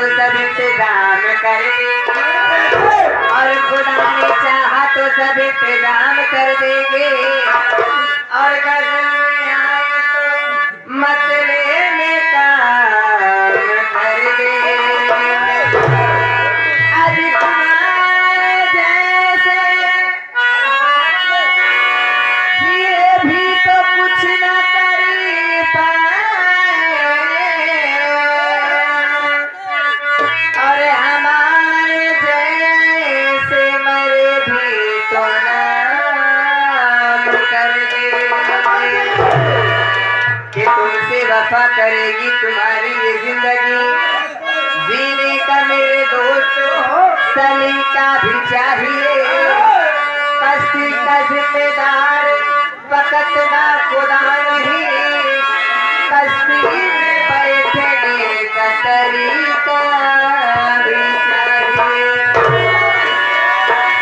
तो सब इंतजाम कर देंगे, और खुदा ने चाहा तो सब इंतजाम कर देंगे, और गजल में आए तो मसले में काम कर देंगे। अभी तुम्हारे जैसे ये भी तो कुछ न कर पाए, और हमारे जैसे मरे भी तो नाम कर देंगे कि तुमसे वफा करेगी तुम्हारी ये जिंदगी। जीने का मेरे दोस्त सलीका भी चाहिए, कश्ती का जिम्मेदार फकत ना खुदा नहीं, कश्ती में बैठने का तरीका भी चाहिए।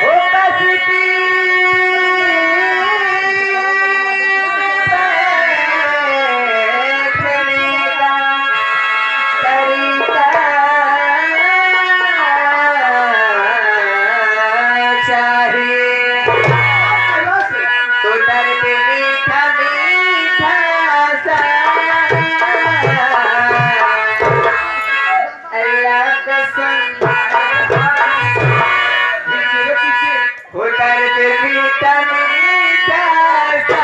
ओ कश्ती बैठने का तरीका चाहिए, तो दर्द मीठा मीठा सा अल्लाह कसम, वो दर्द मीठा मीठा सा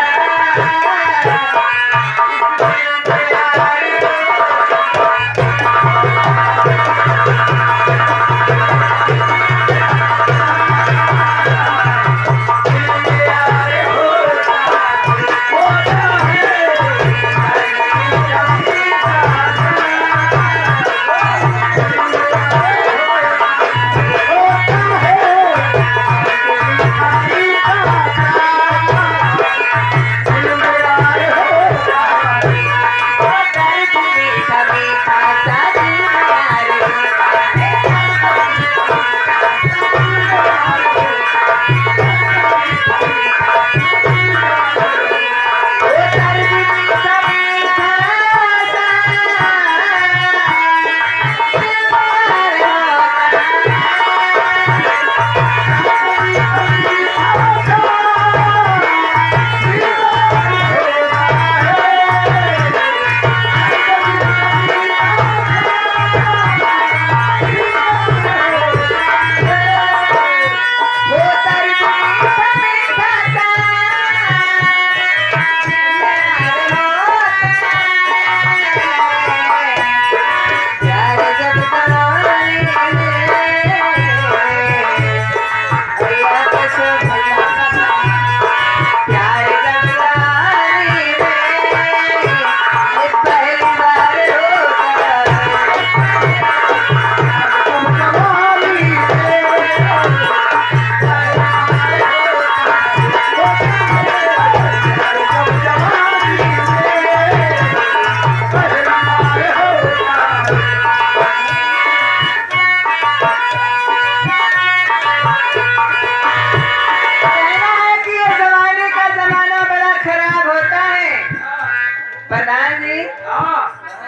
प्रधान जी,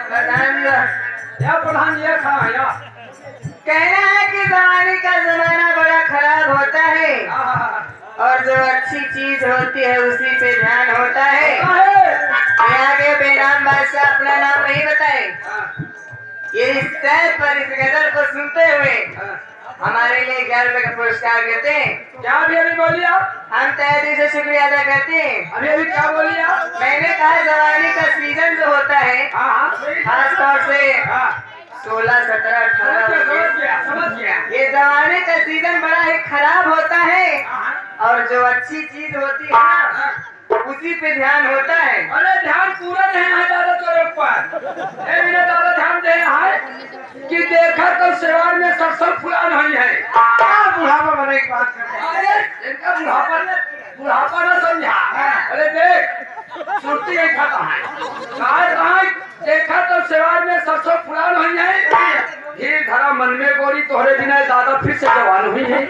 प्रधान जी कहना है कि जमाने का जमाना बड़ा खराब होता है, और जो अच्छी चीज होती है उसी पे ध्यान होता है। आगे बेनाम बादशाह अपना नाम नहीं बताए, ये इस सैर पर इस गजल को सुनते हुए हमारे लिए 11 रुपए का पुरस्कार करते हैं। क्या अभी बोलिए आप? हम तहे दिल से शुक्रिया अदा करते हैं। अभी क्या बोलिए आप? मैंने कहा जवानी का सीजन जो होता है खास तौर से 16, 17, 18 समझ गया। ये जवानी का सीजन बड़ा ही खराब होता है, और जो अच्छी चीज होती है ना उसी पे ध्यान होता है। अरे ध्यान पूरा नहीं है दादा तेरे ऊपर, दादा ध्यान देना है कि देखा तो सिवार में सरसों फुलान हुई है। बुढ़ापा बने की बात करते हैं। अरे इनका बुढ़ापा ना समझा। अरे देख सुरती नहीं खाता है, कहाँ देखा तो सिवार में सरसों फुलान हुई है, धीरे धरा मन में गोरी तोहरे बिना दादा फिर से जवान हुई है।